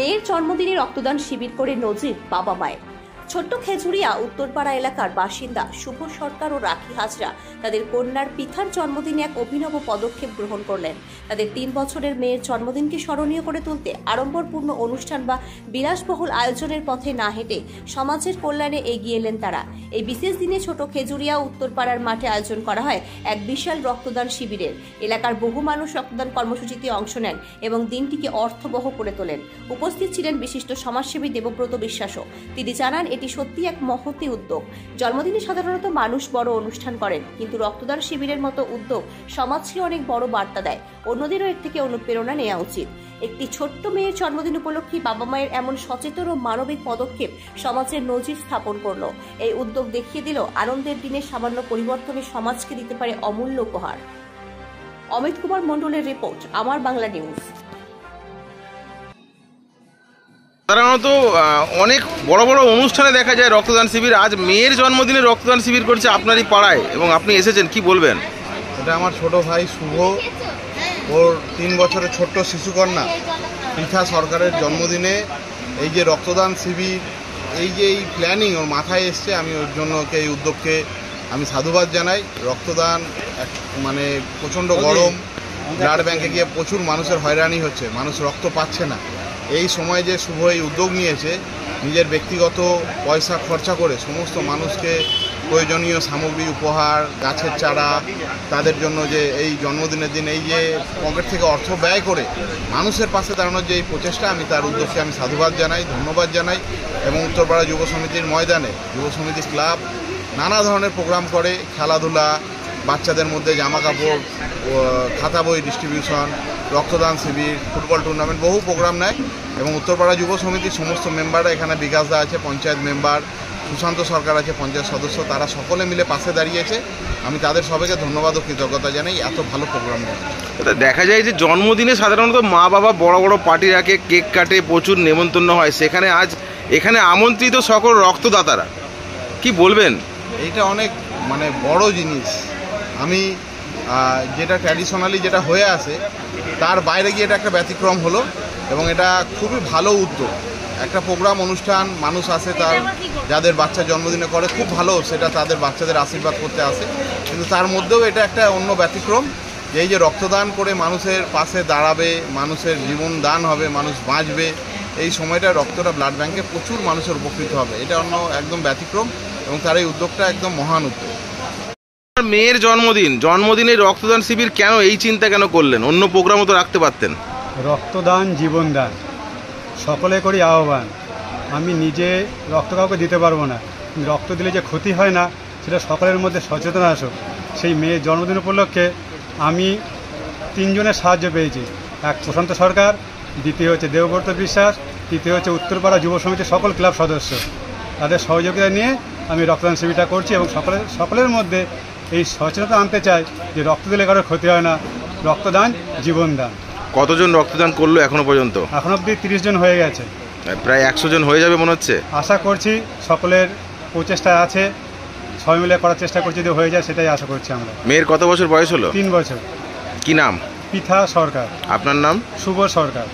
মেয়ের জন্মদিনে রক্তদান শিবির করে নজির বাবা মায়ের। ছোট্ট খেজুরিয়া উত্তরপাড়া এলাকার বাসিন্দা শুভ সরকার ও রাখি হাজরা তাদের কন্যার পিতার জন্মদিনে এক অভিনব পদক্ষেপ গ্রহণ করলেন। তাদের 3 বছরের মেয়ের জন্মদিনকে স্মরণীয় করে তুলতে আড়ম্বরপূর্ণ অনুষ্ঠান বা বিলাসবহুল আয়োজনের পথে না হেঁটে সমাজের কল্যাণে এগিয়ে এলেন তারা। এই বিশেষ দিনে ছোট খেজুরিয়া উত্তরপাড়ার মাঠে আয়োজন করা হয় এক বিশাল রক্তদান শিবিরের। এলাকার বহু মানুষ রক্তদান কর্মসূচিতে অংশ নেন এবং দিনটিকে অর্থবহ করে তোলেন। উপস্থিত ছিলেন বিশিষ্ট সমাজসেবী দেবব্রত বিশ্বাসও। তিনি জানান, এটি সত্যি এক মহতি উদ্যোগ। জন্মদিনে সাধারণত মানুষ বড় অনুষ্ঠান করেন, কিন্তু রক্তদান শিবিরের মতো উদ্যোগ সমাজকে অনেক বড় বার্তা দেয়। অন্যদেরও এর থেকে অনুপ্রেরণা নেওয়া উচিত। একটি ছোট্ট মেয়ের জন্মদিন উপলক্ষে বাবা মায়ের এমন সচেতন ও মানবিক পদক্ষেপ সমাজের নজির স্থাপন করলো। এই উদ্যোগ দেখিয়ে দিল আনন্দের দিনে সামান্য পরিবর্তনে সমাজকে দিতে পারে অমূল্য উপহার। অমিত কুমার মণ্ডলের রিপোর্ট, আমার বাংলা নিউজ। সাধারণত অনেক বড় বড় অনুষ্ঠানে দেখা যায় রক্তদান শিবির। আজ মেয়ের জন্মদিনে রক্তদান শিবির করছে আপনারই পাড়ায় এবং আপনি এসেছেন, কি বলবেন? এটা আমার ছোট ভাই শুভ, ওর 3 বছরের ছোট্ট শিশুকন্যা পিঠা সরকারের জন্মদিনে এই যে রক্তদান শিবির, এই যে এই প্ল্যানিং ওর মাথায় এসছে, আমি ওর জন্য এই উদ্যোগকে আমি সাধুবাদ জানাই। রক্তদান মানে প্রচণ্ড গরম, ব্লাড ব্যাংকে গিয়ে প্রচুর মানুষের হয়রানি হচ্ছে, মানুষ রক্ত পাচ্ছে না। এই সময় যে শুভ এই উদ্যোগ নিয়েছে, নিজের ব্যক্তিগত পয়সা খরচা করে সমস্ত মানুষকে প্রয়োজনীয় সামগ্রী উপহার, গাছের চারা, তাদের জন্য যে এই জন্মদিনের দিন এই যে পকেট থেকে অর্থ ব্যয় করে মানুষের পাশে দাঁড়ানোর যে এই প্রচেষ্টা, আমি তার উদ্যোগকে আমি সাধুবাদ জানাই, ধন্যবাদ জানাই। এবং উত্তরপাড়া যুব সমিতির ময়দানে যুব সমিতি ক্লাব নানা ধরনের প্রোগ্রাম করে, খেলাধুলা, বাচ্চাদের মধ্যে জামা কাপড়, খাতা বই ডিস্ট্রিবিউশন, রক্তদান শিবির, ফুটবল টুর্নামেন্ট, বহু প্রোগ্রাম নেয়। এবং উত্তরপাড়া যুব সমিতির সমস্ত মেম্বাররা, এখানে বিকাশদা আছে পঞ্চায়েত মেম্বার, সুশান্ত সরকার আছে পঞ্চায়েত সদস্য, তারা সকলে মিলে পাশে দাঁড়িয়েছে। আমি তাদের সবাইকে ধন্যবাদ ও কৃতজ্ঞতা জানাই এত ভালো প্রোগ্রাম নিয়ে। দেখা যায় যে জন্মদিনে সাধারণত মা বাবা বড় বড় পার্টি রাখে, কেক কাটে, প্রচুর নেমন্তন্ন হয়, সেখানে আজ এখানে আমন্ত্রিত সকল রক্তদাতারা, কি বলবেন? এইটা অনেক মানে বড় জিনিস। আমি যেটা ট্র্যাডিশনালি যেটা হয়ে আসে তার বাইরে গিয়ে এটা একটা ব্যতিক্রম হলো এবং এটা খুবই ভালো উদ্যোগ। একটা প্রোগ্রাম অনুষ্ঠান, মানুষ আসে তার যাদের বাচ্চা জন্মদিনে করে, খুব ভালো, সেটা তাদের বাচ্চাদের আশীর্বাদ করতে আসে। কিন্তু তার মধ্যেও এটা একটা অন্য ব্যতিক্রম, যে এই যে রক্তদান করে মানুষের পাশে দাঁড়াবে, মানুষের জীবন দান হবে, মানুষ বাঁচবে, এই সময়টা রক্তটা ব্লাড ব্যাংকে প্রচুর মানুষের উপকৃত হবে। এটা অন্য একদম ব্যতিক্রম এবং তার এই উদ্যোগটা একদম মহান উদ্যোগ। মেয়ের জন্মদিনে রক্তদান শিবির কেন, এই চিন্তা কেন করলেন? অন্য প্রোগ্রামও তো রাখতে পারতেন। রক্তদান জীবনদান, সকলে করি আহ্বান। আমি নিজে রক্ত কাউকে দিতে পারবো না, রক্ত দিলে যে ক্ষতি হয় না সেটা সকলের মধ্যে সচেতন আসুক। সেই মেয়ের জন্মদিন উপলক্ষে আমি 3 জনের সাহায্য পেয়েছি। এক প্রশান্ত সরকার, দ্বিতীয় হচ্ছে দেবব্রত বিশ্বাস, তৃতীয় হচ্ছে উত্তরপাড়া যুব সমিতির সকল ক্লাব সদস্য। তাদের সহযোগিতা নিয়ে আমি রক্তদান শিবিরটা করছি এবং সকলের মধ্যে এই সচেতনতা আনতে চাই যে রক্ত দিলে কারোর ক্ষতি হয় না, রক্তদান জীবনদান। কতজন রক্তদান করলো এখনো পর্যন্ত? এখন অবধি 30 জন হয়ে গেছে, প্রায় 100 জন হয়ে যাবে মনে হচ্ছে। আশা করছি সকলের প্রচেষ্টা আছে, সবাই মিলে করার চেষ্টা করছি, যদি হয়ে যায় সেটাই আশা করছি আমরা। মেয়ের কত বছর বয়স হলো? 3 বছর। কি নাম? পিঠা সরকার। আপনার নাম? শুভ সরকার।